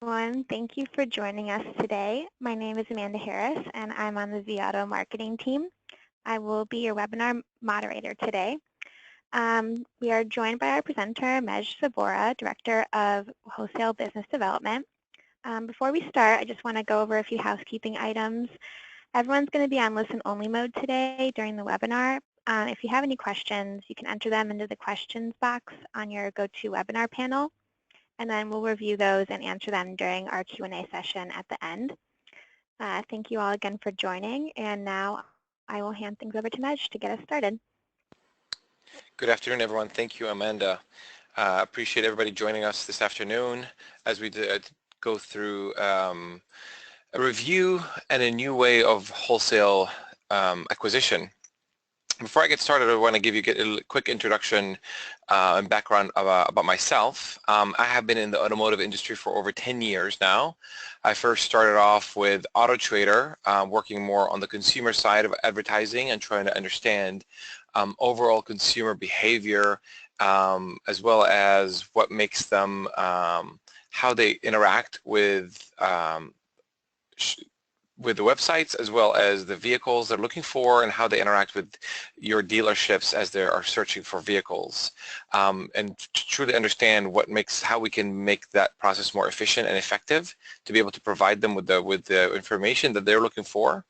everyone. Thank you for joining us today. My name is Amanda Harris, and I'm on the Viato marketing team. I will be your webinar moderator today. We are joined by our presenter, Majd Saboura, Director of Wholesale Business Development. Before we start, I just want to go over a few housekeeping items. Everyone's going to be on listen-only mode today during the webinar. If you have any questions, you can enter them into the questions box on your GoToWebinar panel, and then we'll review those and answer them during our Q&A session at the end. Thank you all again for joining, and now I will hand things over to Majd to get us started. Good afternoon, everyone. Thank you, Amanda. Appreciate everybody joining us this afternoon as we go through a review and a new way of wholesale acquisition. Before I get started, I want to give you a quick introduction and background about myself. I have been in the automotive industry for over 10 years now. I first started off with Auto Trader, working more on the consumer side of advertising and trying to understand overall consumer behavior, as well as what makes them, how they interact with the websites, as well as the vehicles they're looking for, and how they interact with your dealerships as they are searching for vehicles, and to truly understand how we can make that process more efficient and effective to be able to provide them with the information that they're looking for,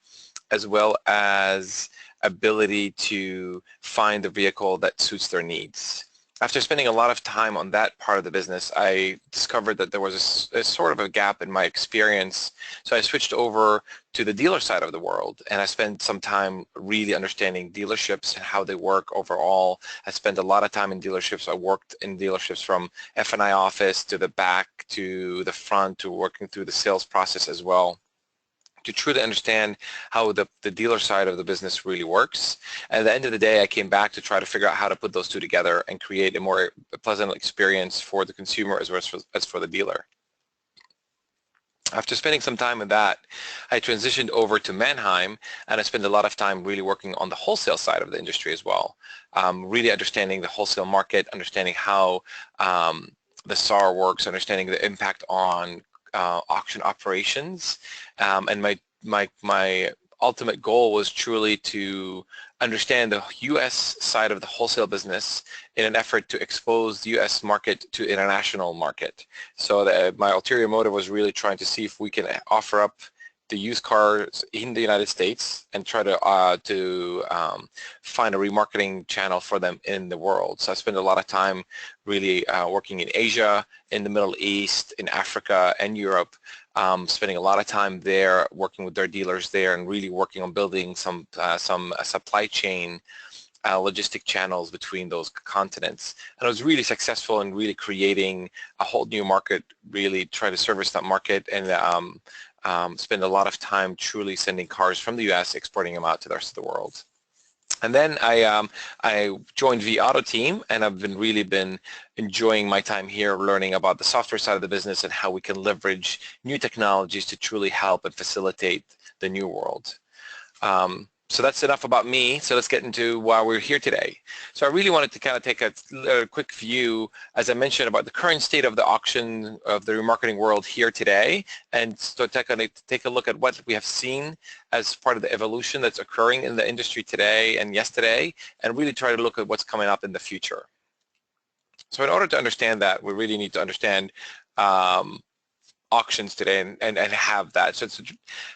as well as ability to find the vehicle that suits their needs. After spending a lot of time on that part of the business, I discovered that there was a sort of a gap in my experience. So I switched over to the dealer side of the world, and I spent some time really understanding dealerships and how they work overall. I spent a lot of time in dealerships. I worked in dealerships from F&I office to the back to the front to working through the sales process as well, to truly understand how the dealer side of the business really works. And at the end of the day, I came back to try to figure out how to put those two together and create a more pleasant experience for the consumer as well as for the dealer. After spending some time with that, I transitioned over to Mannheim, and I spent a lot of time really working on the wholesale side of the industry as well, really understanding the wholesale market, understanding how the SAR works, understanding the impact on auction operations, and my ultimate goal was truly to understand the U.S. side of the wholesale business in an effort to expose the U.S. market to international market. So my ulterior motive was really trying to see if we can offer up the used cars in the United States and try to find a remarketing channel for them in the world. So I spent a lot of time really working in Asia, in the Middle East, in Africa, and Europe, spending a lot of time there working with their dealers there and really working on building some supply chain logistic channels between those continents. And I was really successful in really creating a whole new market, really try to service that market, and spend a lot of time truly sending cars from the U.S., exporting them out to the rest of the world. And then I joined the Auto team, and I've really been enjoying my time here, learning about the software side of the business and how we can leverage new technologies to truly help and facilitate the new world. So that's enough about me. So let's get into why we're here today. So I really wanted to kind of take a quick view, as I mentioned, about the current state of the auction of the remarketing world here today, and so take a look at what we have seen as part of the evolution that's occurring in the industry today and yesterday, and really try to look at what's coming up in the future. So in order to understand that, we really need to understand auctions today and have that. So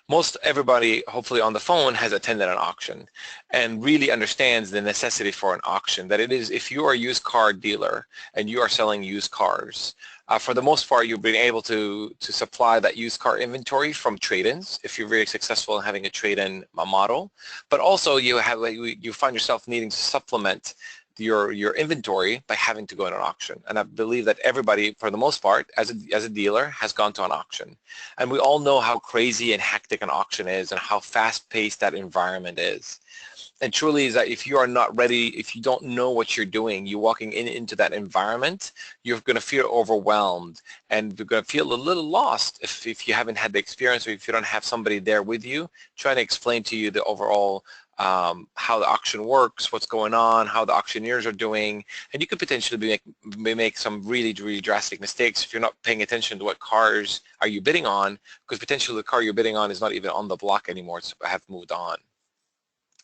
most everybody hopefully on the phone has attended an auction and really understands the necessity for an auction, that it is, if you are a used car dealer and you are selling used cars, for the most part you've been able to supply that used car inventory from trade-ins if you're very successful in having a trade-in model, but also you find yourself needing to supplement your inventory by having to go in an auction. And I believe that everybody, for the most part, as a dealer, has gone to an auction. And we all know how crazy and hectic an auction is and how fast-paced that environment is. And truly is that if you are not ready, if you don't know what you're doing, you're walking into that environment, you're going to feel overwhelmed and you're going to feel a little lost if you haven't had the experience, or if you don't have somebody there with you trying to explain to you the overall how the auction works, what's going on, how the auctioneers are doing, and you could potentially make some really, really drastic mistakes if you're not paying attention to what cars are you bidding on, because potentially the car you're bidding on is not even on the block anymore, it's have moved on.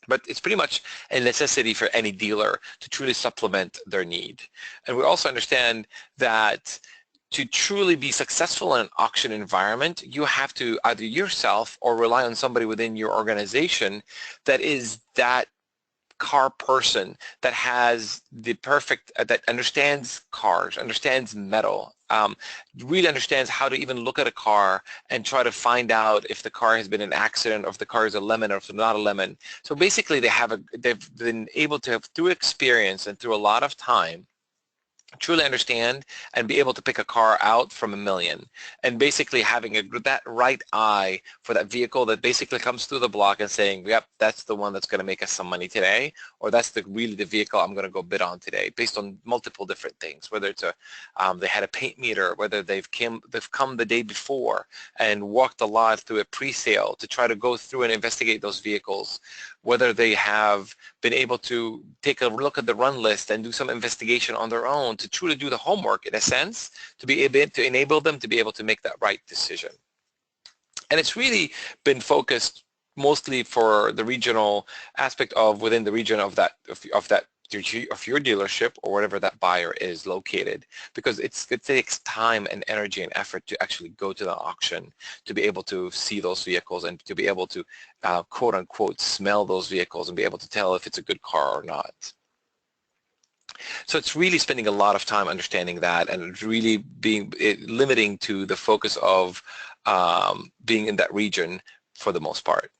But it's pretty much a necessity for any dealer to truly supplement their need. And we also understand that to truly be successful in an auction environment, you have to either yourself or rely on somebody within your organization that is that car person, that has the perfect, that understands cars, understands metal, really understands how to even look at a car and try to find out if the car has been in an accident, or if the car is a lemon, or if it's not a lemon. So basically they've been able to have, through experience and through a lot of time, truly understand and be able to pick a car out from a million, and basically having that right eye for that vehicle that basically comes through the block and saying, yep, that's the one that's going to make us some money today, or that's really the vehicle I'm going to go bid on today, based on multiple different things, whether it's they had a paint meter, whether they've come the day before and walked the lot through a pre-sale to try to go through and investigate those vehicles, whether they have been able to take a look at the run list and do some investigation on their own to truly do the homework, in a sense, to be able to enable them to be able to make that right decision. And it's really been focused mostly for the regional aspect of within the region of your dealership, or wherever that buyer is located, because it takes time and energy and effort to actually go to the auction to be able to see those vehicles and to be able to quote unquote smell those vehicles and be able to tell if it's a good car or not. So it's really spending a lot of time understanding that, and really being limiting to the focus of being in that region for the most part.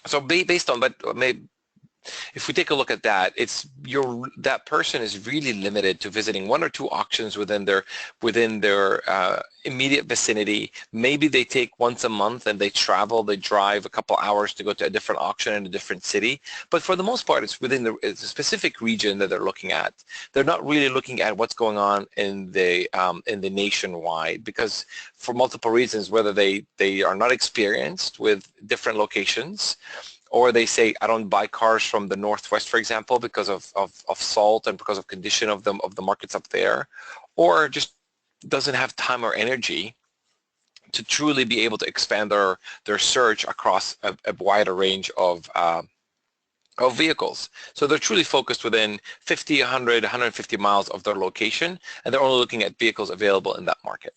So based on, but maybe if we take a look at that, that person is really limited to visiting 1 or 2 auctions within their immediate vicinity. Maybe they take once a month and they drive a couple hours to go to a different auction in a different city. But for the most part, it's within a specific region that they're looking at. They're not really looking at what's going on in the nationwide, because for multiple reasons, whether they are not experienced with different locations, or they say, I don't buy cars from the Northwest, for example, because of salt and because of condition of the markets up there, or just doesn't have time or energy to truly be able to expand their search across a wider range of vehicles. So they're truly focused within 50, 100, 150 miles of their location, and they're only looking at vehicles available in that market.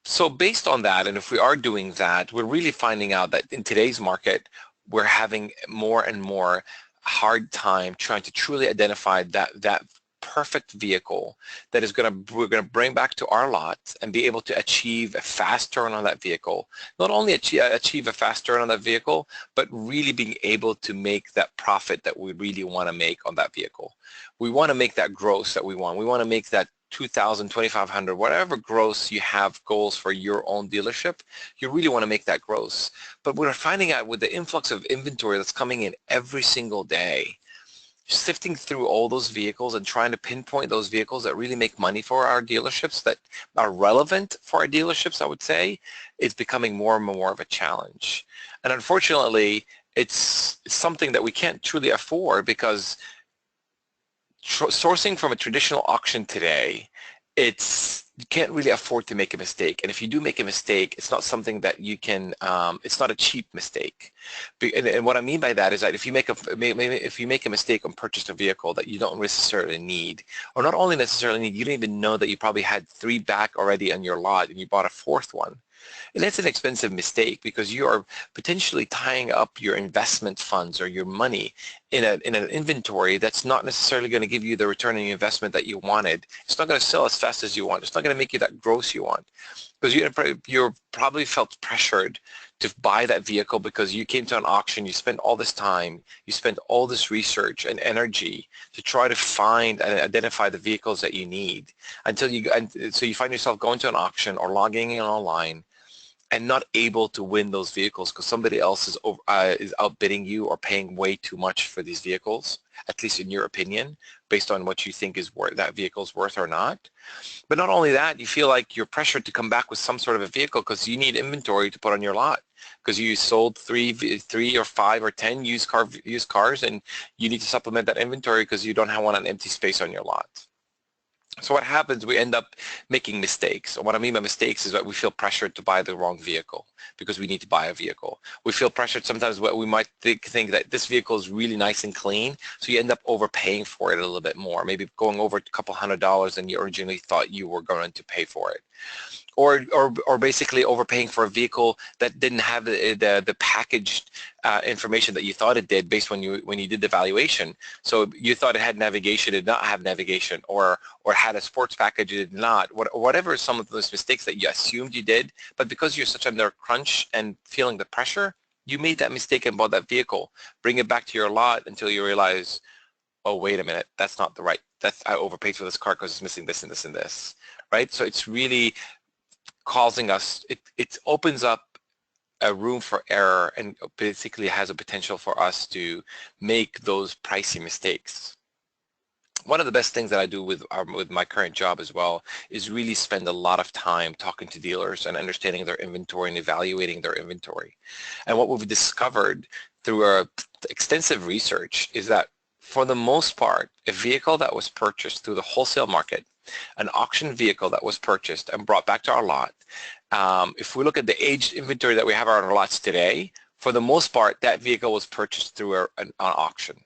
So based on that, and if we are doing that, we're really finding out that in today's market, we're having more and more hard time trying to truly identify that perfect vehicle that we're gonna bring back to our lot and be able to achieve a fast turn on that vehicle. Not only achieve a fast turn on that vehicle, but really being able to make that profit that we really want to make on that vehicle. We want to make that gross that we want. We want to make that 2,000, 2,500, whatever gross you have goals for your own dealership, you really want to make that gross. But we're finding out with the influx of inventory that's coming in every single day, sifting through all those vehicles and trying to pinpoint those vehicles that really make money for our dealerships, that are relevant for our dealerships, I would say, is becoming more and more of a challenge. And unfortunately, it's something that we can't truly afford, because sourcing from a traditional auction today, you can't really afford to make a mistake. And if you do make a mistake, it's not something that you can, it's not a cheap mistake. And what I mean by that is that if you make a mistake and purchase a vehicle that you don't necessarily need, or not only necessarily need, you don't even know that you probably had 3 back already on your lot and you bought a 4th one. And that's an expensive mistake, because you are potentially tying up your investment funds or your money in an inventory that's not necessarily going to give you the return on your investment that you wanted. It's not going to sell as fast as you want. It's not going to make you that gross you want, because you're probably felt pressured to buy that vehicle because you came to an auction, you spent all this time, you spent all this research and energy to try to find and identify the vehicles that you need, so you find yourself going to an auction or logging in online and not able to win those vehicles because somebody else is outbidding you or paying way too much for these vehicles, at least in your opinion. based on what you think is worth that vehicle's worth or not. But not only that, you feel like you're pressured to come back with some sort of a vehicle because you need inventory to put on your lot because you sold three or 5 or 10 used cars, and you need to supplement that inventory because you don't want an empty space on your lot. So what happens, we end up making mistakes. What I mean by mistakes is that we feel pressured to buy the wrong vehicle because we need to buy a vehicle. We feel pressured sometimes we might think that this vehicle is really nice and clean, so you end up overpaying for it a little bit more, maybe going over a couple $100s than you originally thought you were going to pay for it. Or basically overpaying for a vehicle that didn't have the packaged information that you thought it did based when you did the valuation. So you thought it had navigation, it did not have navigation, or had a sports package, it did not. Whatever some of those mistakes that you assumed you did, but because you're such under crunch and feeling the pressure, you made that mistake and bought that vehicle. Bring it back to your lot until you realize, oh, wait a minute, that's not the right. I overpaid for this car because it's missing this and this and this, right? So it's really causing us, it opens up a room for error and basically has a potential for us to make those pricey mistakes. One of the best things that I do with my current job as well is really spend a lot of time talking to dealers and understanding their inventory and evaluating their inventory. And what we've discovered through our extensive research is that for the most part, a vehicle that was purchased through the wholesale market, an auction vehicle that was purchased and brought back to our lot, if we look at the aged inventory that we have on our lots today, for the most part, that vehicle was purchased through an auction.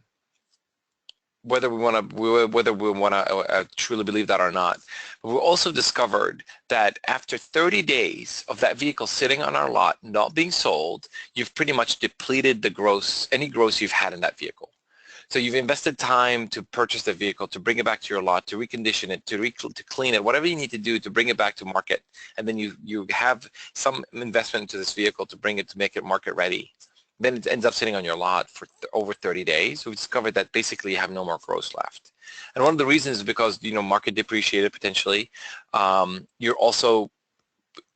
Whether we want to truly believe that or not. But we also discovered that after 30 days of that vehicle sitting on our lot, not being sold, you've pretty much depleted the any gross you've had in that vehicle. So you've invested time to purchase the vehicle, to bring it back to your lot, to recondition it, to clean it, whatever you need to do to bring it back to market. And then you have some investment into this vehicle to make it market ready. Then it ends up sitting on your lot for over 30 days. We discovered that basically you have no more gross left. And one of the reasons is because, market depreciated potentially. You're also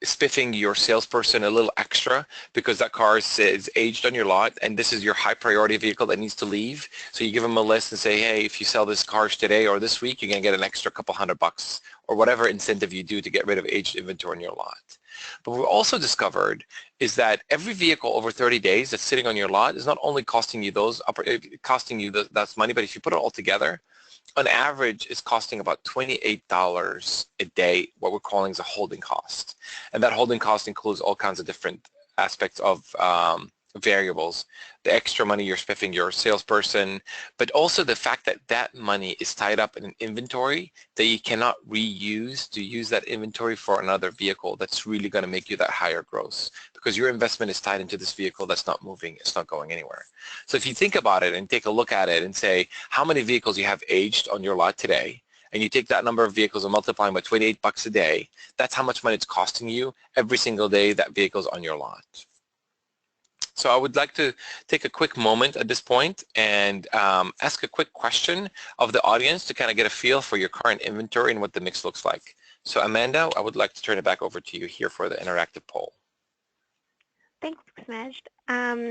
spiffing your salesperson a little extra because that car is aged on your lot and this is your high priority vehicle that needs to leave. So you give them a list and say, hey, if you sell this car today or this week, you're going to get an extra couple $100 or whatever incentive you do to get rid of aged inventory on your lot. But what we also discovered is that every vehicle over 30 days that's sitting on your lot is not only costing you that money, but if you put it all together, on average, it's costing about $28 a day, what we're calling as a holding cost. And that holding cost includes all kinds of different aspects of variables, the extra money you're spiffing your salesperson, but also the fact that that money is tied up in an inventory that you cannot reuse to use that inventory for another vehicle that's really going to make you that higher gross because your investment is tied into this vehicle that's not moving, it's not going anywhere. So if you think about it and take a look at it and say how many vehicles you have aged on your lot today, and you take that number of vehicles and multiply them by $28 a day, that's how much money it's costing you every single day that vehicle's on your lot. So I would like to take a quick moment at this point and ask a quick question of the audience to kind of get a feel for your current inventory and what the mix looks like. So Amanda, I would like to turn it back over to you here for the interactive poll. Thanks, Majd. Let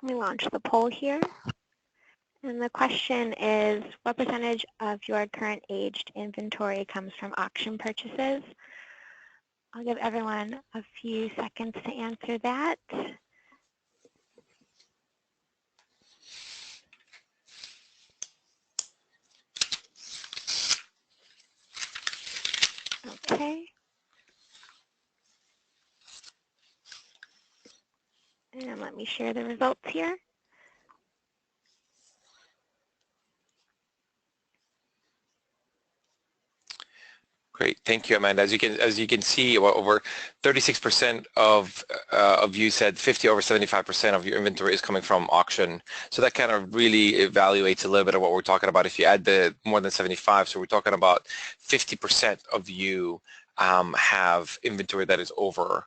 me launch the poll here. And the question is, what percentage of your current aged inventory comes from auction purchases? I'll give everyone a few seconds to answer that. Okay. And let me share the results here. Great, thank you, Amanda. As you can see, over 36% of you said 50 over 75% of your inventory is coming from auction. So that kind of really evaluates a little bit of what we're talking about. If you add the more than 75, so we're talking about 50% of you have inventory that is over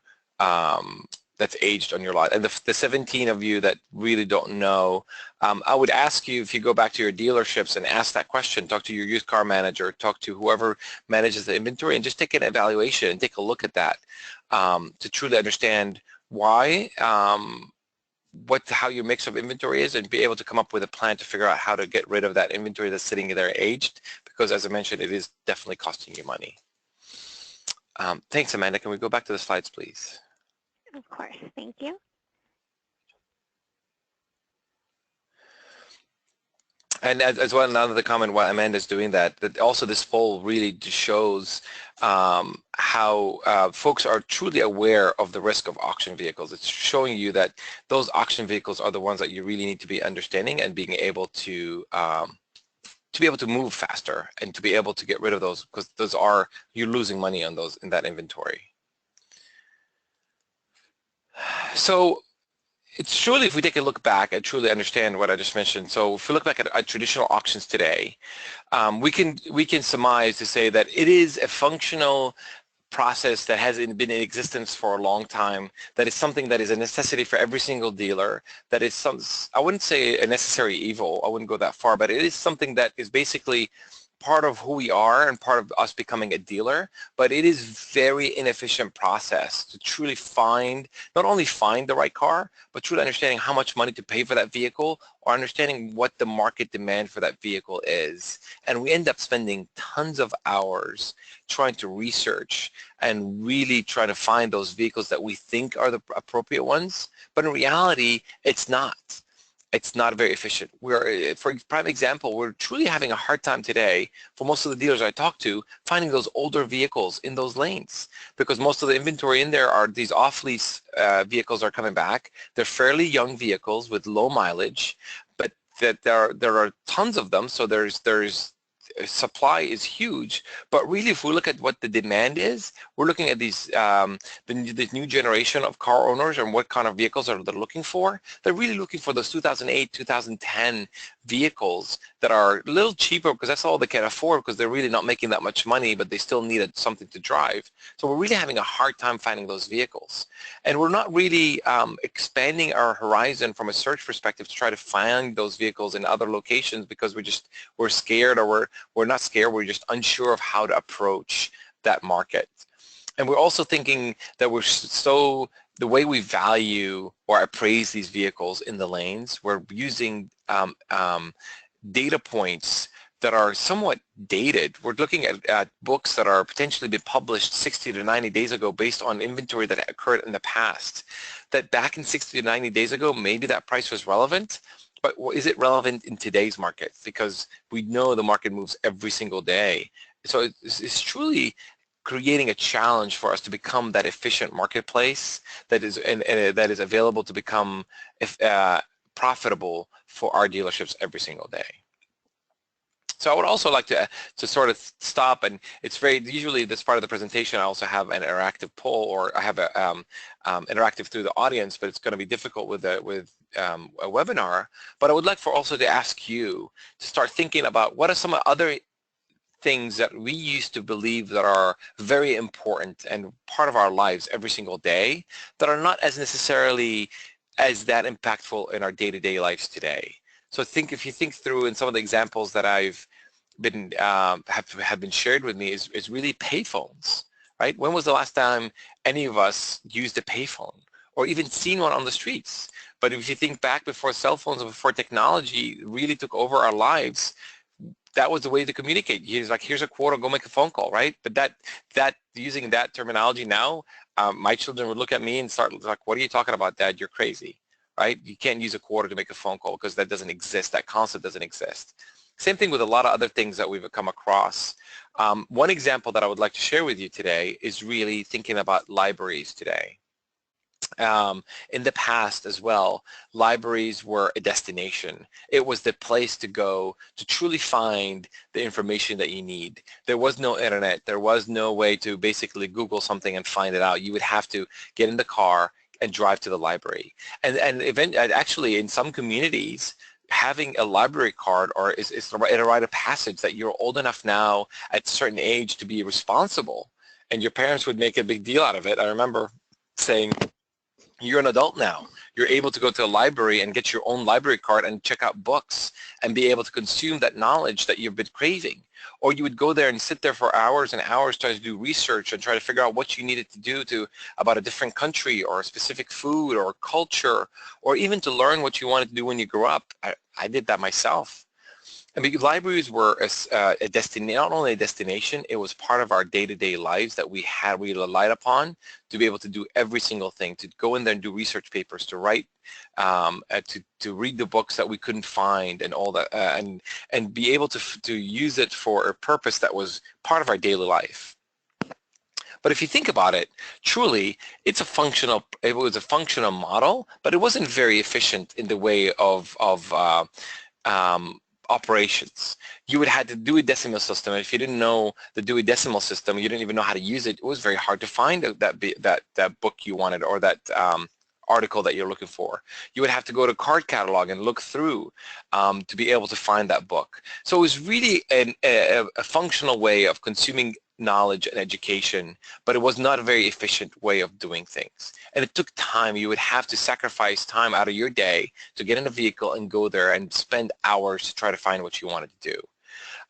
that's aged on your lot. And the 17 of you that really don't know, I would ask you, if you go back to your dealerships and ask that question, talk to your used car manager, talk to whoever manages the inventory, and just take an evaluation and take a look at that to truly understand why how your mix of inventory is and be able to come up with a plan to figure out how to get rid of that inventory that's sitting there aged, because as I mentioned, it is definitely costing you money. Thanks, Amanda. Can we go back to the slides, please? Of course. Thank you. And as well, another comment while Amanda's doing that also this poll really just shows how folks are truly aware of the risk of auction vehicles. It's showing you that those auction vehicles are the ones that you really need to be understanding and being able to move faster and to be able to get rid of those, because you're losing money on those in that inventory. So it's truly, if we take a look back and truly understand what I just mentioned, so if we look back at traditional auctions today, we can surmise to say that it is a functional process that has been in existence for a long time, that is something that is a necessity for every single dealer, that is I wouldn't say a necessary evil, I wouldn't go that far, but it is something that is basically part of who we are and part of us becoming a dealer, but it is very inefficient process to truly not only find the right car, but truly understanding how much money to pay for that vehicle, or understanding what the market demand for that vehicle is. And we end up spending tons of hours trying to research and really trying to find those vehicles that we think are the appropriate ones, but in reality, it's not. It's not very efficient. For prime example, we're truly having a hard time today, for most of the dealers I talk to, finding those older vehicles in those lanes, because most of the inventory in there are these off-lease vehicles are coming back. They're fairly young vehicles with low mileage, but that there are tons of them, so there's supply is huge, but really if we look at what the demand is, we're looking at these the new generation of car owners and what kind of vehicles they're looking for. They're really looking for those 2008, 2010 vehicles that are a little cheaper, because that's all they can afford, because they're really not making that much money, but they still needed something to drive. So we're really having a hard time finding those vehicles, and we're not really expanding our horizon from a search perspective to try to find those vehicles in other locations, because we're scared, or we're not scared, we're just unsure of how to approach that market. And we're also thinking that the way we value or appraise these vehicles in the lanes, we're using data points that are somewhat dated. We're looking at books that are potentially been published 60 to 90 days ago based on inventory that occurred in the past. That back in 60 to 90 days ago, maybe that price was relevant, but is it relevant in today's market? Because we know the market moves every single day. So it's truly creating a challenge for us to become that efficient marketplace that is that is available to become profitable for our dealerships every single day. So I would also like to sort of stop, and it's usually this part of the presentation I also have an interactive poll, or I have a interactive through the audience, but it's going to be difficult with a webinar. But I would like also to ask you to start thinking about what are some other things that we used to believe that are very important and part of our lives every single day that are not as necessarily as that impactful in our day-to-day lives today. So if you think through, in some of the examples that I've been have been shared with me is really payphones, right? When was the last time any of us used a payphone or even seen one on the streets? But if you think back before cell phones and before technology really took over our lives, that was the way to communicate. He's like, here's a quarter, go make a phone call, right? But that using that terminology now, my children would look at me and start like, what are you talking about, Dad? You're crazy, right? You can't use a quarter to make a phone call because that doesn't exist. That concept doesn't exist. Same thing with a lot of other things that we've come across. One example that I would like to share with you today is really thinking about libraries today. In the past as well, libraries were a destination. It was the place to go to truly find the information that you need. There was no internet. There was no way to basically Google something and find it out. You would have to get in the car and drive to the library. And actually, in some communities, having a library card is a rite of passage that you're old enough now at a certain age to be responsible. And your parents would make a big deal out of it. I remember saying, You're an adult now. You're able to go to a library and get your own library card and check out books and be able to consume that knowledge that you've been craving. Or you would go there and sit there for hours and hours trying to do research and try to figure out what you needed to do about a different country or a specific food or culture, or even to learn what you wanted to do when you grew up. I did that myself. I mean, libraries were a destination, not only a destination, it was part of our day-to-day lives that we relied upon to be able to do every single thing, to go in there and do research papers, to write, to read the books that we couldn't find and all that, and be able to use it for a purpose that was part of our daily life. But if you think about it, truly, it was a functional model, but it wasn't very efficient in the way of operations. You would have to Dewey Decimal System. If you didn't know the Dewey Decimal System, you didn't even know how to use it. It was very hard to find that book you wanted, or that article that you're looking for. You would have to go to card catalog and look through to be able to find that book. So it was really a functional way of consuming knowledge and education, but it was not a very efficient way of doing things. And it took time. You would have to sacrifice time out of your day to get in a vehicle and go there and spend hours to try to find what you wanted to do.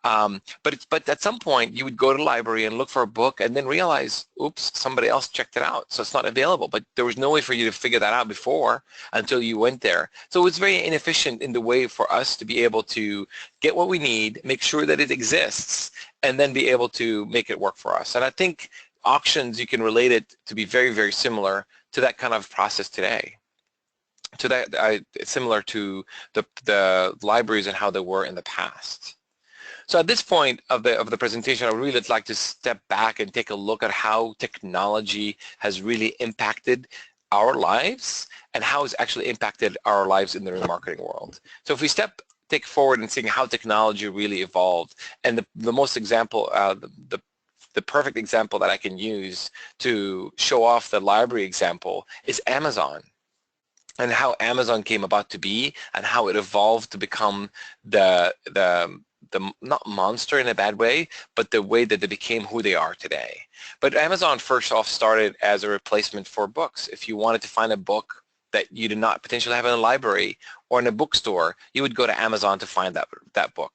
But at some point you would go to the library and look for a book and then realize, oops, somebody else checked it out, so it's not available. But there was no way for you to figure that out before until you went there. So it was very inefficient in the way for us to be able to get what we need, make sure that it exists, and then be able to make it work for us. And I think auctions, you can relate it to be very, very similar to that kind of process today. To that, similar to the libraries and how they were in the past. So at this point of the presentation, I would really like to step back and take a look at how technology has really impacted our lives and how it's actually impacted our lives in the remarketing world. So if we take forward and seeing how technology really evolved, and the most example, the perfect example that I can use to show off the library example is Amazon, and how Amazon came about to be and how it evolved to become the not monster in a bad way, but the way that they became who they are today. But Amazon first off started as a replacement for books. If you wanted to find a book that you did not potentially have in a library or in a bookstore, you would go to Amazon to find that book.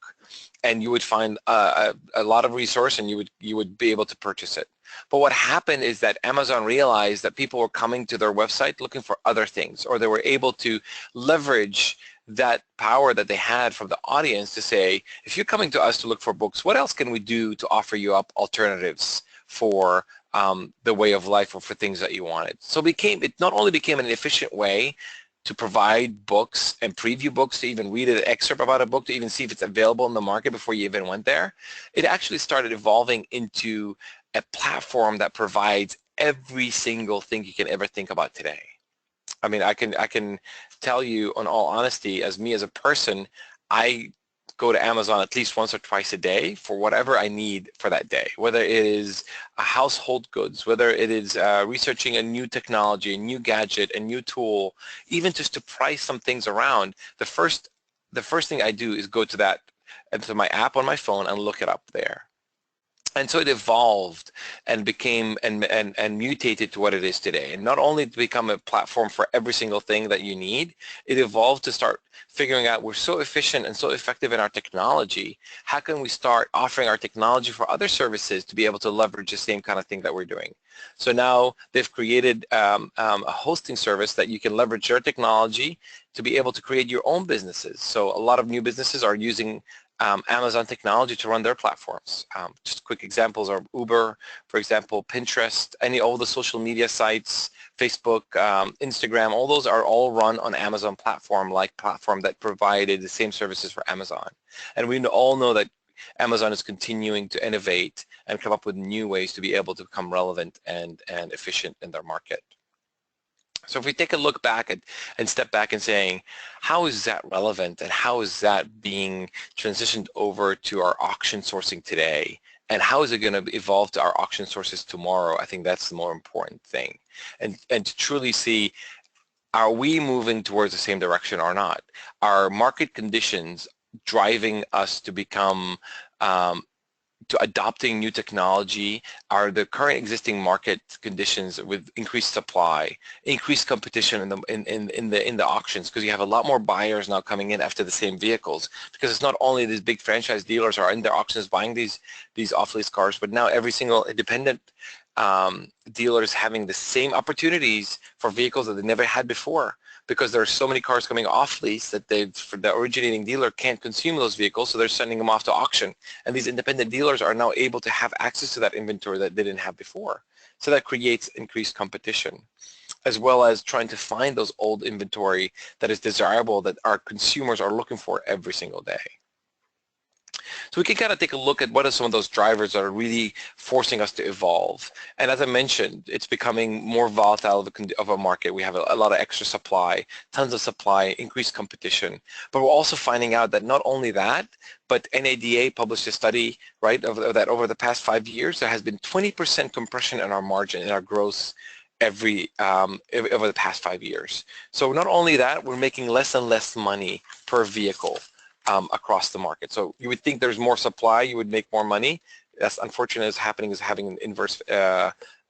And you would find a lot of resource, and you would be able to purchase it. But what happened is that Amazon realized that people were coming to their website looking for other things, or they were able to leverage that power that they had from the audience to say, if you're coming to us to look for books, what else can we do to offer you up alternatives for the way of life or for things that you wanted? So it not only became an efficient way to provide books and preview books, to even read an excerpt about a book, to even see if it's available in the market before you even went there, it actually started evolving into a platform that provides every single thing you can ever think about today. I mean, I can tell you in all honesty, as a person, I go to Amazon at least once or twice a day for whatever I need for that day, whether it is household goods, whether it is researching a new technology, a new gadget, a new tool, even just to price some things around. The first thing I do is go to my app on my phone and look it up there. And so it evolved and became and mutated to what it is today. And not only to become a platform for every single thing that you need, it evolved to start figuring out, we're so efficient and so effective in our technology, how can we start offering our technology for other services to be able to leverage the same kind of thing that we're doing? So now they've created a hosting service that you can leverage your technology to be able to create your own businesses. So a lot of new businesses are using Amazon technology to run their platforms. Just quick examples are Uber, for example, Pinterest, all the social media sites, Facebook, Instagram, all those are all run on Amazon platform that provided the same services for Amazon. And we all know that Amazon is continuing to innovate and come up with new ways to be able to become relevant and efficient in their market. So if we take a look back and step back and saying, how is that relevant and how is that being transitioned over to our auction sourcing today? And how is it going to evolve to our auction sources tomorrow? I think that's the more important thing. And to truly see, are we moving towards the same direction or not? Are market conditions driving us to become to adopting new technology are the current existing market conditions with increased supply, increased competition in the auctions, because you have a lot more buyers now coming in after the same vehicles, because it's not only these big franchise dealers are in their auctions buying these off-lease cars, but now every single independent dealer is having the same opportunities for vehicles that they never had before, because there are so many cars coming off lease that the originating dealer can't consume those vehicles, so they're sending them off to auction. And these independent dealers are now able to have access to that inventory that they didn't have before. So that creates increased competition, as well as trying to find those old inventory that is desirable, that our consumers are looking for every single day. So we can kind of take a look at what are some of those drivers that are really forcing us to evolve. And as I mentioned, it's becoming more volatile of a market. We have a lot of extra supply, tons of supply, increased competition. But we're also finding out that not only that, but NADA published a study, right, of that over the past 5 years, there has been 20% compression in our margin, in our gross, over the past 5 years. So not only that, we're making less and less money per vehicle across the market. So you would think there's more supply, you would make more money. That's unfortunate is having an inverse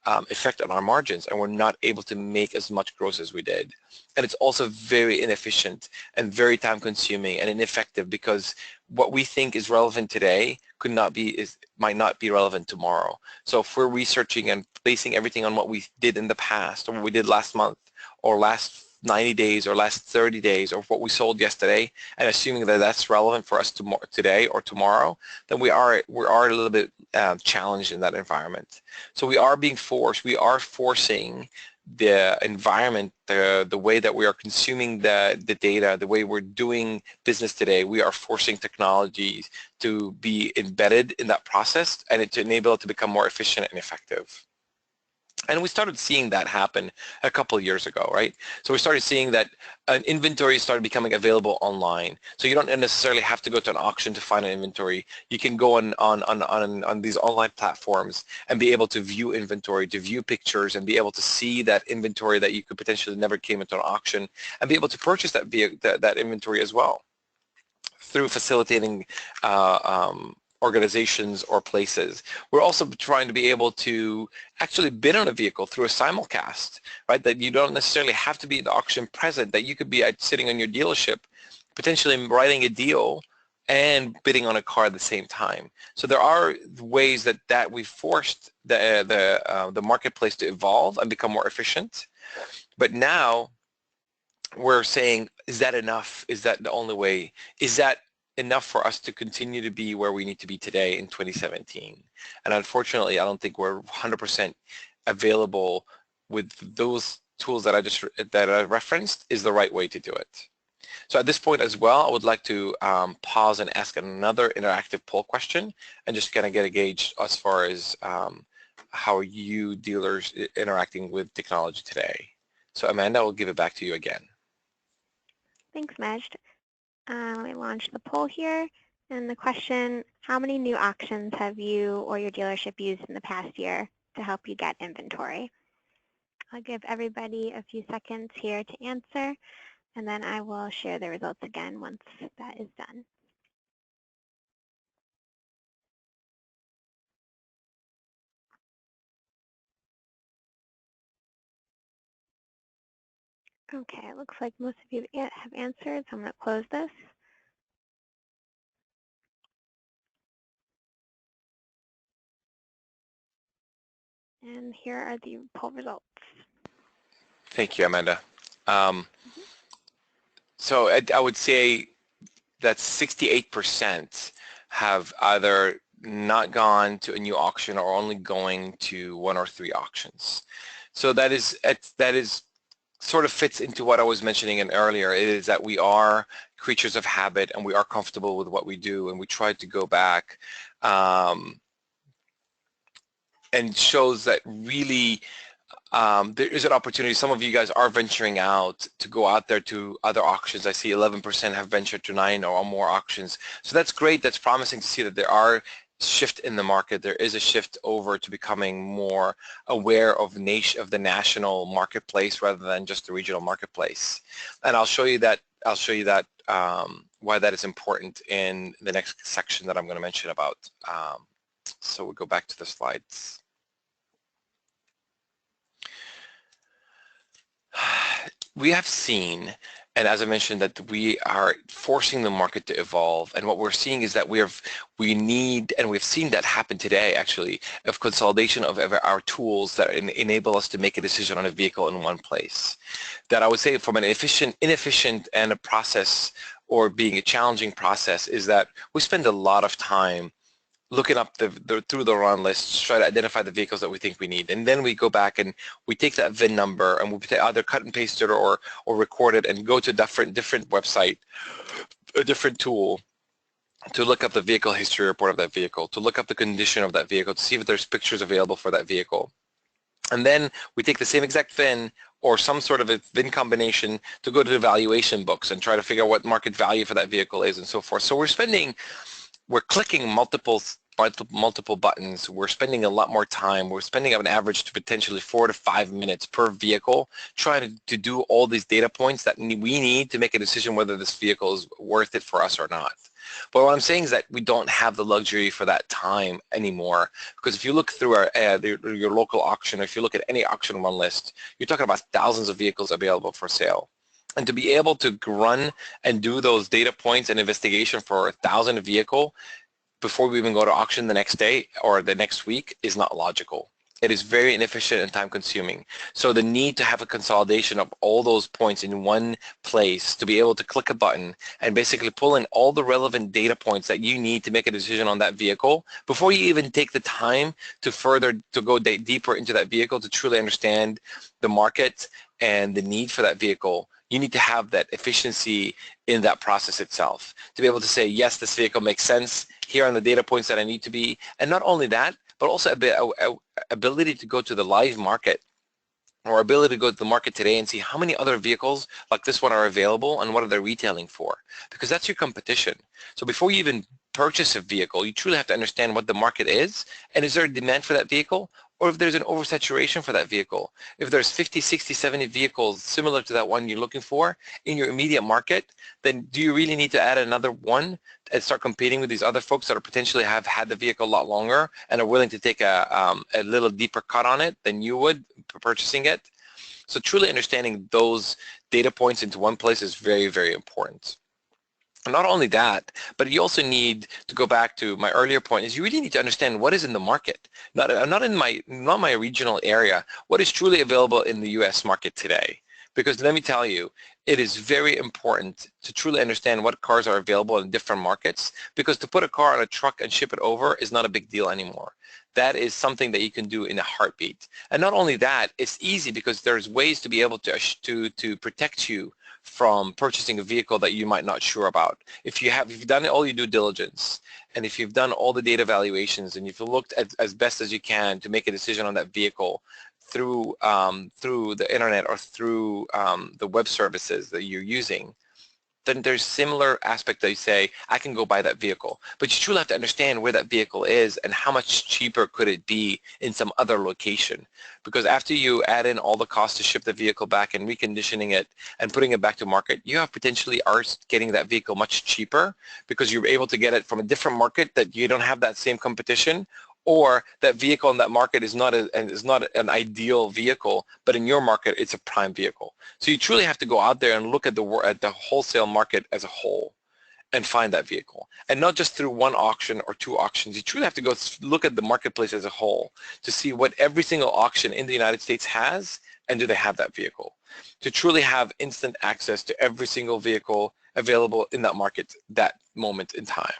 effect on our margins, and we're not able to make as much gross as we did. And it's also very inefficient and very time consuming and ineffective, because what we think is relevant today might not be relevant tomorrow. So if we're researching and basing everything on what we did in the past, or what we did last month, or last 90 days, or last 30 days, or what we sold yesterday, and assuming that that's relevant for us today or tomorrow, then we are a little bit challenged in that environment. So we are forcing the environment, the way that we are consuming the data, the way we're doing business today. We are forcing technologies to be embedded in that process, and to enable it to become more efficient and effective. And we started seeing that happen a couple of years ago, right? So we started seeing that an inventory started becoming available online. So you don't necessarily have to go to an auction to find an inventory. You can go on these online platforms and be able to view inventory, to view pictures, and be able to see that inventory that you could potentially never came into an auction, and be able to purchase that inventory as well through facilitating organizations or places. We're also trying to be able to actually bid on a vehicle through a simulcast, right? That you don't necessarily have to be at the auction present, that you could be sitting on your dealership, potentially writing a deal and bidding on a car at the same time. So there are ways that we forced the marketplace to evolve and become more efficient. But now we're saying, is that enough? Is that the only way? Is that enough for us to continue to be where we need to be today in 2017? And unfortunately, I don't think we're 100% available with those tools that I referenced is the right way to do it. So at this point as well, I would like to pause and ask another interactive poll question, and just kind of get a gauge as far as how are you dealers interacting with technology today. So Amanda, I'll give it back to you again. Thanks, Majd. We launched the poll here, and the question, how many new auctions have you or your dealership used in the past year to help you get inventory? I'll give everybody a few seconds here to answer, and then I will share the results again once that is done. Okay, it looks like most of you have answered, so I'm going to close this. And here are the poll results. Thank you, Amanda. So I would say that 68% have either not gone to a new auction or only going to 1 or 3 auctions. So that is sort of fits into what I was mentioning earlier. It is that we are creatures of habit, and we are comfortable with what we do, and we try to go back, and shows that really there is an opportunity. Some of you guys are venturing out to go out there to other auctions. I see 11% have ventured to 9 or more auctions. So that's great. That's promising to see that there are shift in the market. There is a shift over to becoming more aware of the national marketplace rather than just the regional marketplace. And I'll show you that why that is important in the next section that I'm going to mention about So we'll go back to the slides. We have seen, and as I mentioned, that we are forcing the market to evolve, and what we're seeing is that we need, and we've seen that happen today actually, of consolidation of our tools that enable us to make a decision on a vehicle in one place. That I would say from an inefficient and a process, or being a challenging process, is that we spend a lot of time looking up through the run lists, try to identify the vehicles that we think we need, and then we go back and we take that VIN number and we either cut and paste it or record it and go to a different website, a different tool, to look up the vehicle history report of that vehicle, to look up the condition of that vehicle, to see if there's pictures available for that vehicle. And then we take the same exact VIN or some sort of a VIN combination to go to the valuation books and try to figure out what market value for that vehicle is and so forth. So we're clicking multiple buttons. We're spending a lot more time. We're spending on average to potentially 4 to 5 minutes per vehicle trying to do all these data points that we need to make a decision whether this vehicle is worth it for us or not. But what I'm saying is that we don't have the luxury for that time anymore, because if you look through your local auction, or if you look at any auction run list, you're talking about thousands of vehicles available for sale. And to be able to run and do those data points and investigation for 1,000 vehicle before we even go to auction the next day or the next week is not logical. It is very inefficient and time consuming. So the need to have a consolidation of all those points in one place, to be able to click a button and basically pull in all the relevant data points that you need to make a decision on that vehicle before you even take the time to go deeper into that vehicle to truly understand the market and the need for that vehicle. You need to have that efficiency in that process itself to be able to say, yes, this vehicle makes sense. Here are the data points that I need to be. And not only that, but also ability to go to the live market, or ability to go to the market today and see how many other vehicles like this one are available and what are they retailing for, because that's your competition. So before you even purchase a vehicle, you truly have to understand what the market is, and is there a demand for that vehicle, or if there's an oversaturation for that vehicle. If there's 50, 60, 70 vehicles similar to that one you're looking for in your immediate market, then do you really need to add another one and start competing with these other folks that are potentially have had the vehicle a lot longer and are willing to take a little deeper cut on it than you would purchasing it? So truly understanding those data points into one place is very, very important. Not only that, but you also need to go back to my earlier point, is you really need to understand what is in the market, not in my regional area, what is truly available in the US market today. Because let me tell you, it is very important to truly understand what cars are available in different markets, because to put a car on a truck and ship it over is not a big deal anymore. That is something that you can do in a heartbeat. And not only that, it's easy because there's ways to be able to protect you from purchasing a vehicle that you might not sure about. If you've done all your due diligence, and if you've done all the data evaluations, and if you looked at as best as you can to make a decision on that vehicle through the internet or through the web services that you're using, then there's similar aspect that you say, I can go buy that vehicle. But you truly have to understand where that vehicle is and how much cheaper could it be in some other location. Because after you add in all the costs to ship the vehicle back and reconditioning it and putting it back to market, you have potentially are getting that vehicle much cheaper because you're able to get it from a different market that you don't have that same competition, or that vehicle in that market is not an ideal vehicle, but in your market it's a prime vehicle. So you truly have to go out there and look at the wholesale market as a whole and find that vehicle, and not just through one auction or two auctions. You truly have to go look at the marketplace as a whole to see what every single auction in the United States has, and do they have that vehicle, to truly have instant access to every single vehicle available in that market that moment in time.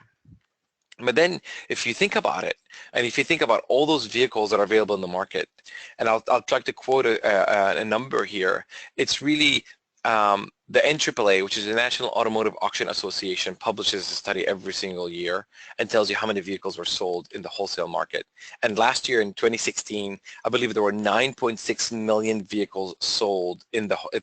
But then if you think about it, and if you think about all those vehicles that are available in the market, and I'll try to quote a number here, it's really the NAAA, which is the National Automotive Auction Association, publishes a study every single year and tells you how many vehicles were sold in the wholesale market. And last year in 2016, I believe there were 9.6 million vehicles sold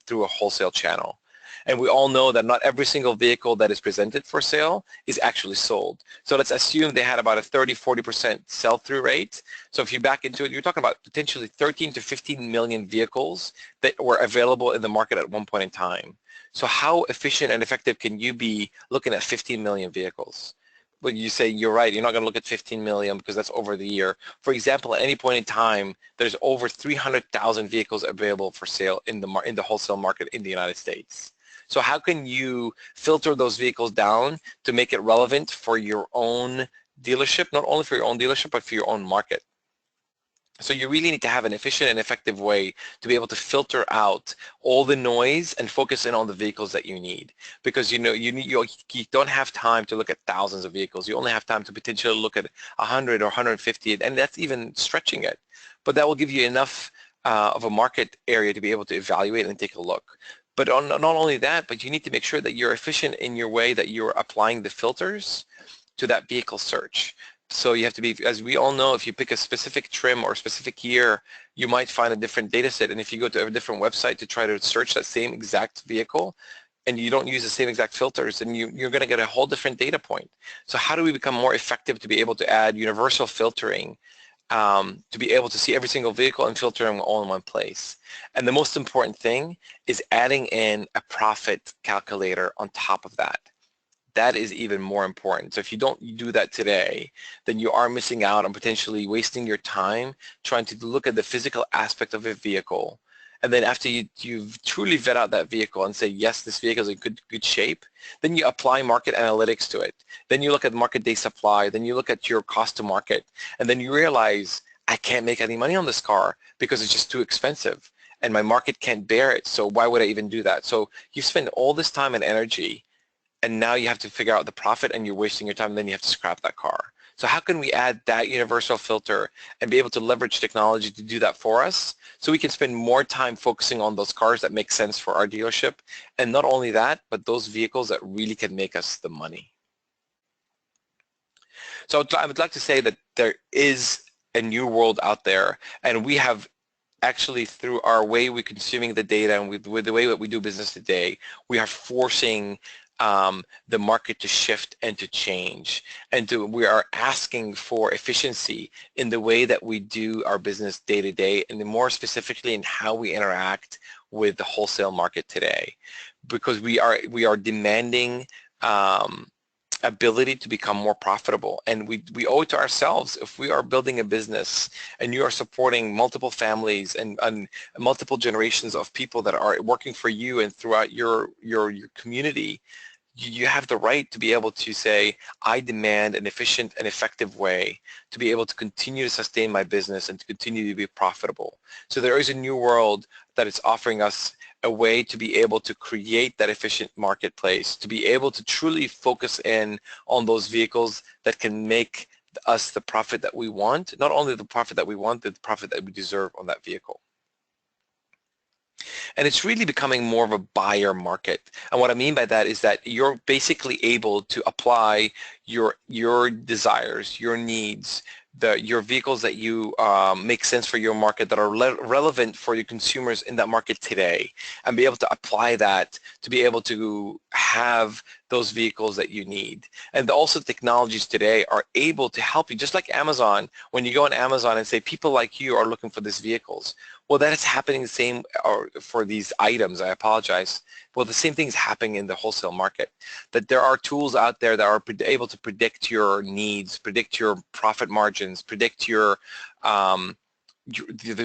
through a wholesale channel. And we all know that not every single vehicle that is presented for sale is actually sold. So let's assume they had about a 30-40% sell-through rate. So if you back into it, you're talking about potentially 13 to 15 million vehicles that were available in the market at one point in time. So how efficient and effective can you be looking at 15 million vehicles? But you say you're right, you're not going to look at 15 million because that's over the year. For example, at any point in time, there's over 300,000 vehicles available for sale in the wholesale market in the United States. So how can you filter those vehicles down to make it relevant for your own dealership, not only for your own dealership, but for your own market? So you really need to have an efficient and effective way to be able to filter out all the noise and focus in on the vehicles that you need. Because you don't have time to look at thousands of vehicles. You only have time to potentially look at 100 or 150, and that's even stretching it. But that will give you enough of a market area to be able to evaluate and take a look. But not only that, but you need to make sure that you're efficient in your way that you're applying the filters to that vehicle search. So you have to be, as we all know, if you pick a specific trim or a specific year, you might find a different data set. And if you go to a different website to try to search that same exact vehicle and you don't use the same exact filters, then you're going to get a whole different data point. So how do we become more effective to be able to add universal filtering to be able to see every single vehicle and filter them all in one place? And the most important thing is adding in a profit calculator on top of that. That is even more important. So if you don't do that today, then you are missing out on potentially wasting your time trying to look at the physical aspect of a vehicle. And then after you've truly vet out that vehicle and say, yes, this vehicle is in good shape, then you apply market analytics to it. Then you look at market day supply, then you look at your cost to market, and then you realize, I can't make any money on this car because it's just too expensive and my market can't bear it. So why would I even do that? So you spend all this time and energy, and now you have to figure out the profit and you're wasting your time, and then you have to scrap that car. So how can we add that universal filter and be able to leverage technology to do that for us so we can spend more time focusing on those cars that make sense for our dealership, and not only that, but those vehicles that really can make us the money. So I would like to say that there is a new world out there, and we have actually, through our way we're consuming the data and with the way that we do business today, we are forcing the market to shift and to change, and we are asking for efficiency in the way that we do our business day to day, and more specifically in how we interact with the wholesale market today, because we are demanding ability to become more profitable, and we owe it to ourselves. If we are building a business and you are supporting multiple families and multiple generations of people that are working for you and throughout your community, you have the right to be able to say, I demand an efficient and effective way to be able to continue to sustain my business and to continue to be profitable. So there is a new world that is offering us a way to be able to create that efficient marketplace, to be able to truly focus in on those vehicles that can make us the profit that we want, not only the profit that we want, but the profit that we deserve on that vehicle. And it's really becoming more of a buyer market. And what I mean by that is that you're basically able to apply your desires, your needs, your vehicles that you make sense for your market, that are relevant for your consumers in that market today, and be able to apply that to be able to have those vehicles that you need. And also technologies today are able to help you, just like Amazon. When you go on Amazon and say, people like you are looking for these vehicles, well, that is happening the same for these items, I apologize. Well, the same thing is happening in the wholesale market, that there are tools out there that are able to predict your needs, predict your profit margins, predict the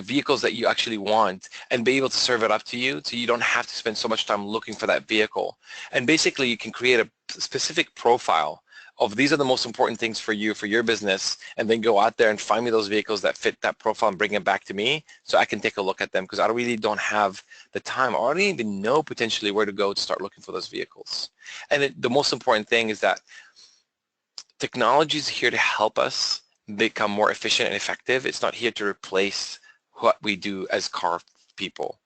vehicles that you actually want, and be able to serve it up to you, so you don't have to spend so much time looking for that vehicle. And basically you can create a specific profile of, these are the most important things for you, for your business, and then go out there and find me those vehicles that fit that profile and bring them back to me so I can take a look at them, because I really don't have the time. I don't even know potentially where to go to start looking for those vehicles. And the most important thing is that technology is here to help us become more efficient and effective. It's not here to replace what we do as car people.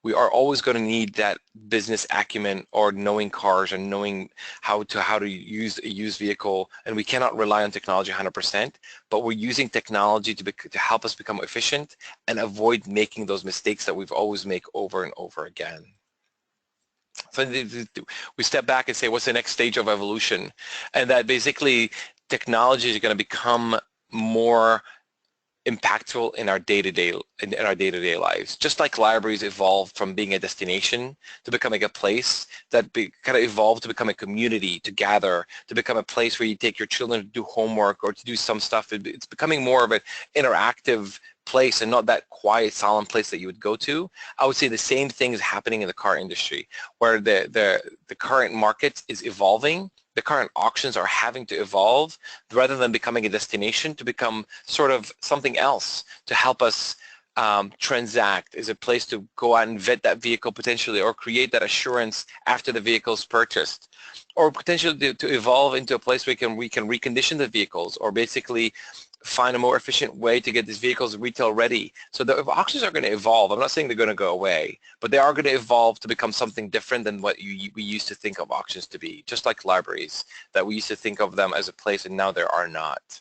We are always going to need that business acumen, or knowing cars and knowing how to use a used vehicle, and we cannot rely on technology 100%, but we're using technology to help us become efficient and avoid making those mistakes that we've always make over and over again. So we step back and say, what's the next stage of evolution? And that basically technology is going to become more impactful in our day-to-day lives. Just like libraries evolved from being a destination to becoming a place that kind of evolved to become a community, to gather, to become a place where you take your children to do homework or to do some stuff. It's becoming more of an interactive place and not that quiet, solemn place that you would go to. I would say the same thing is happening in the car industry, where the current market is evolving. The current auctions are having to evolve rather than becoming a destination to become sort of something else to help us transact, is a place to go out and vet that vehicle potentially, or create that assurance after the vehicle's purchased, or potentially to evolve into a place where we can recondition the vehicles, or basically find a more efficient way to get these vehicles retail ready. So the auctions are going to evolve. I'm not saying they're going to go away, but they are going to evolve to become something different than what we used to think of auctions to be, just like libraries, that we used to think of them as a place and now there are not.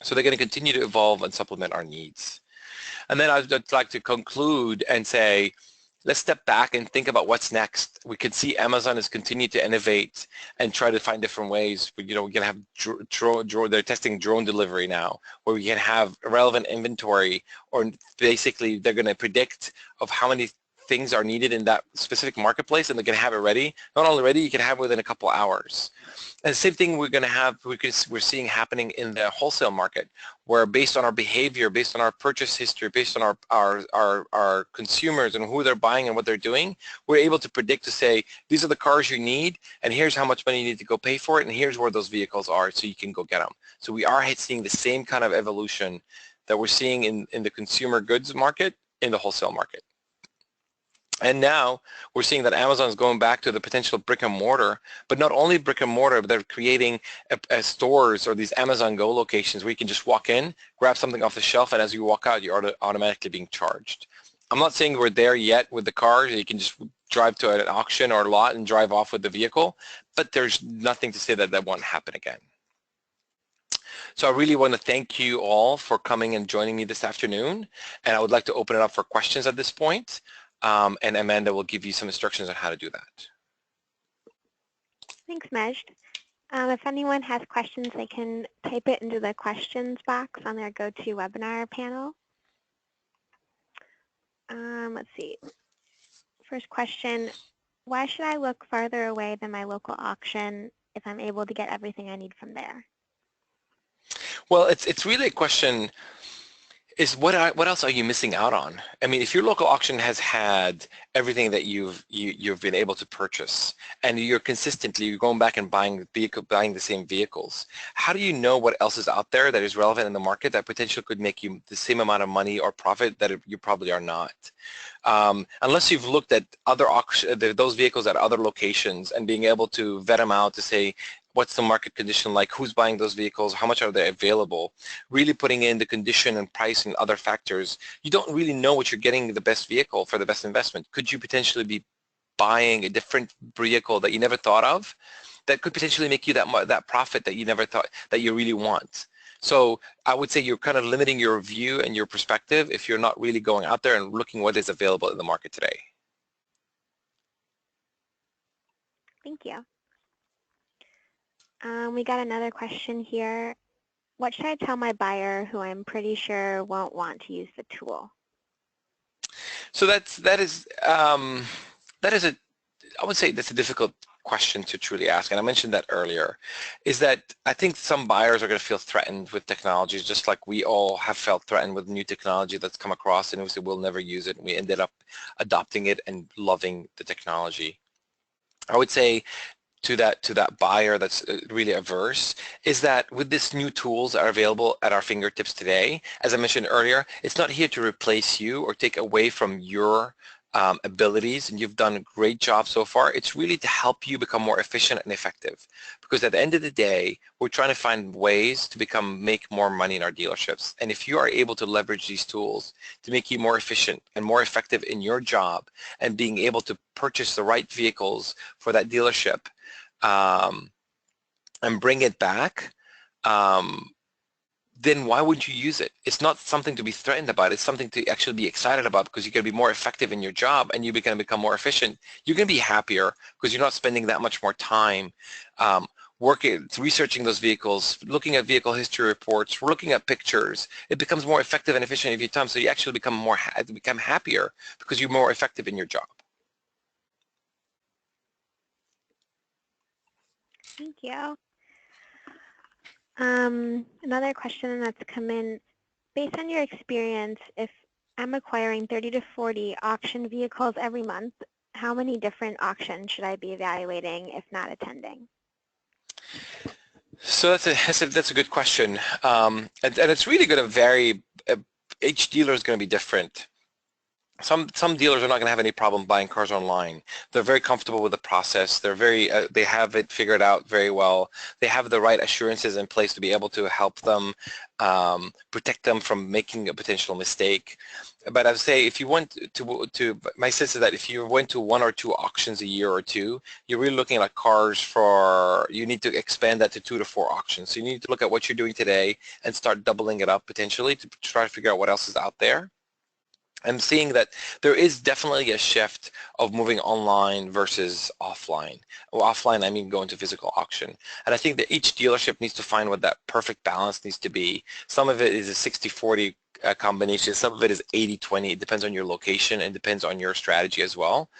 So they're going to continue to evolve and supplement our needs. And then I'd like to conclude and say, let's step back and think about what's next. We can see Amazon has continued to innovate and try to find different ways. We can have they're testing drone delivery now, where we can have relevant inventory, or basically they're going to predict of how many things are needed in that specific marketplace, and they're going to have it ready. Not only ready, you can have it within a couple hours. And the same thing we're seeing happening in the wholesale market, where based on our behavior, based on our purchase history, based on our consumers and who they're buying and what they're doing, we're able to predict, to say, these are the cars you need, and here's how much money you need to go pay for it, and here's where those vehicles are, so you can go get them. So we are seeing the same kind of evolution that we're seeing in the consumer goods market, in the wholesale market. And now we're seeing that Amazon is going back to the potential brick and mortar, but not only brick and mortar, but they're creating stores, or these Amazon Go locations, where you can just walk in, grab something off the shelf, and as you walk out, you're automatically being charged. I'm not saying we're there yet with the cars. You can just drive to an auction or a lot and drive off with the vehicle, but there's nothing to say that that won't happen again. So I really want to thank you all for coming and joining me this afternoon, and I would like to open it up for questions at this point. And Amanda will give you some instructions on how to do that. Thanks, Majd. If anyone has questions, they can type it into the questions box on their GoToWebinar panel. Let's see. First question, why should I look farther away than my local auction if I'm able to get everything I need from there? Well, it's really a question, is what else are you missing out on? I mean, if your local auction has had everything that you've been able to purchase, and you're going back and buying the same vehicles, how do you know what else is out there that is relevant in the market that potentially could make you the same amount of money or profit that you probably are not? Unless you've looked at those vehicles at other locations and being able to vet them out to say, what's the market condition like, who's buying those vehicles, how much are they available, really putting in the condition and price and other factors, you don't really know what you're getting the best vehicle for the best investment. Could you potentially be buying a different vehicle that you never thought of that could potentially make you that profit that you never thought that you really want? So I would say you're kind of limiting your view and your perspective if you're not really going out there and looking what is available in the market today. Thank you. We got another question here. What should I tell my buyer who I'm pretty sure won't want to use the tool? So that is I would say that's a difficult question to truly ask, and I mentioned that earlier, is that I think some buyers are going to feel threatened with technologies, just like we all have felt threatened with new technology that's come across, and we say we'll never use it, and we ended up adopting it and loving the technology. I would say to that buyer that's really averse, is that with these new tools that are available at our fingertips today, as I mentioned earlier, it's not here to replace you or take away from your abilities, and you've done a great job so far. It's really to help you become more efficient and effective, because at the end of the day, we're trying to find ways to make more money in our dealerships. And if you are able to leverage these tools to make you more efficient and more effective in your job, and being able to purchase the right vehicles for that dealership, and bring it back, then why would you use it? It's not something to be threatened about. It's something to actually be excited about, because you're going to be more effective in your job, and you're going to become more efficient. You're going to be happier because you're not spending that much more time researching those vehicles, looking at vehicle history reports, looking at pictures, it becomes more effective and efficient of your time. So you actually become happier because you're more effective in your job. Thank you. Another question that's come in, based on your experience, if I'm acquiring 30 to 40 auction vehicles every month, how many different auctions should I be evaluating if not attending? So that's a good question, and it's really going to vary. Each dealer is going to be different. Some dealers are not going to have any problem buying cars online. They're very comfortable with the process. They have it figured out very well. They have the right assurances in place to be able to help them protect them from making a potential mistake. But I would say if you went to my sense is that if you went to 1 or 2 auctions a year or two, you're really looking at cars you need to expand that to 2 to 4 auctions. So you need to look at what you're doing today and start doubling it up potentially to try to figure out what else is out there. I'm seeing that there is definitely a shift of moving online versus offline. Well, offline, I mean going to physical auction. And I think that each dealership needs to find what that perfect balance needs to be. Some of it is a 60-40 combination. Some of it is 80-20. It depends on your location and depends on your strategy as well.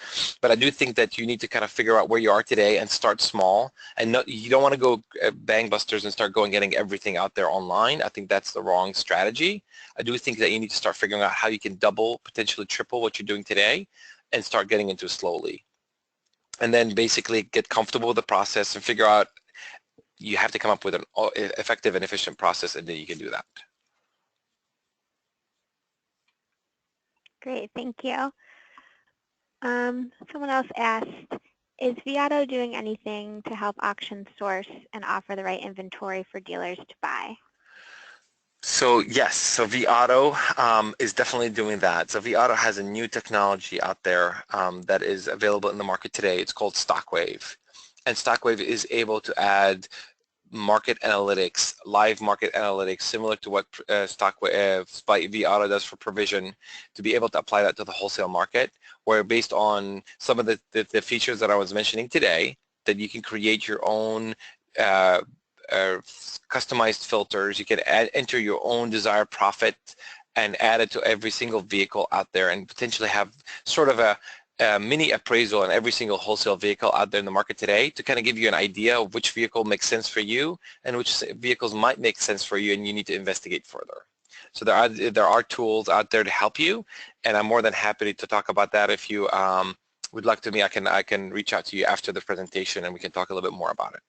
But I do think that you need to kind of figure out where you are today and start small. And you don't want to go bang busters and start getting everything out there online. I think that's the wrong strategy. I do think that you need to start figuring out how you can double, potentially triple what you're doing today and start getting into it slowly. And then basically get comfortable with the process and figure out you have to come up with an effective and efficient process, and then you can do that. Great, thank you. Someone else asked, is Viato doing anything to help auction source and offer the right inventory for dealers to buy? So yes, so Viato is definitely doing that. So Viato has a new technology out there that is available in the market today. It's called Stockwave. And Stockwave is able to add market analytics, live market analytics, similar to what Stockwave by Viato does for provision, to be able to apply that to the wholesale market, where based on some of the features that I was mentioning today, that you can create your own customized filters. You can enter your own desired profit and add it to every single vehicle out there and potentially have sort of a mini appraisal on every single wholesale vehicle out there in the market today to kind of give you an idea of which vehicle makes sense for you and which vehicles might make sense for you and you need to investigate further. So there are tools out there to help you, and I'm more than happy to talk about that. If you would like to me, I can reach out to you after the presentation and we can talk a little bit more about it.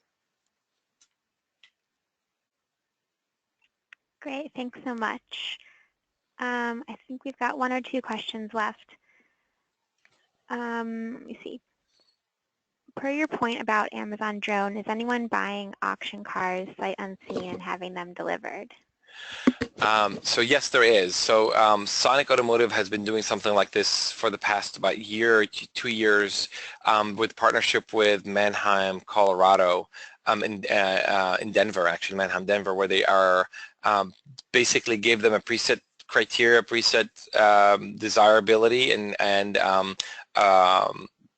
Great, thanks so much. I think we've got 1 or 2 questions left. Let me see. Per your point about Amazon Drone, is anyone buying auction cars sight unseen and having them delivered? So yes, there is. So Sonic Automotive has been doing something like this for the past about year to 2 years with partnership with Manheim, Colorado, in Denver, actually, Manheim, Denver, where they are basically gave them a preset criteria, preset desirability, and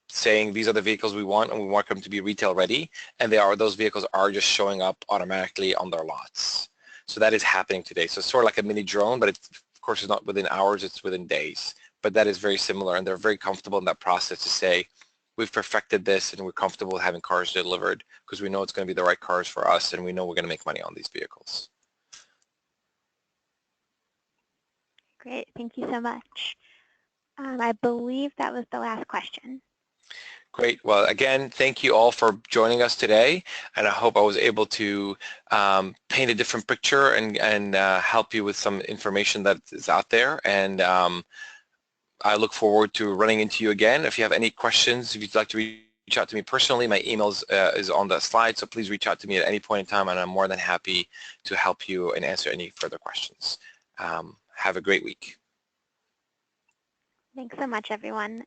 saying these are the vehicles we want and we want them to be retail ready, and those vehicles are just showing up automatically on their lots. So that is happening today. So it's sort of like a mini drone, but it's, of course, it's not within hours, it's within days. But that is very similar, and they're very comfortable in that process to say, we've perfected this and we're comfortable with having cars delivered because we know it's going to be the right cars for us and we know we're going to make money on these vehicles. Great, thank you so much. I believe that was the last question. Great. Well, again, thank you all for joining us today, and I hope I was able to paint a different picture and help you with some information that is out there. And I look forward to running into you again. If you have any questions, if you'd like to reach out to me personally, my email is on the slide, so please reach out to me at any point in time, and I'm more than happy to help you and answer any further questions. Have a great week. Thanks so much, everyone.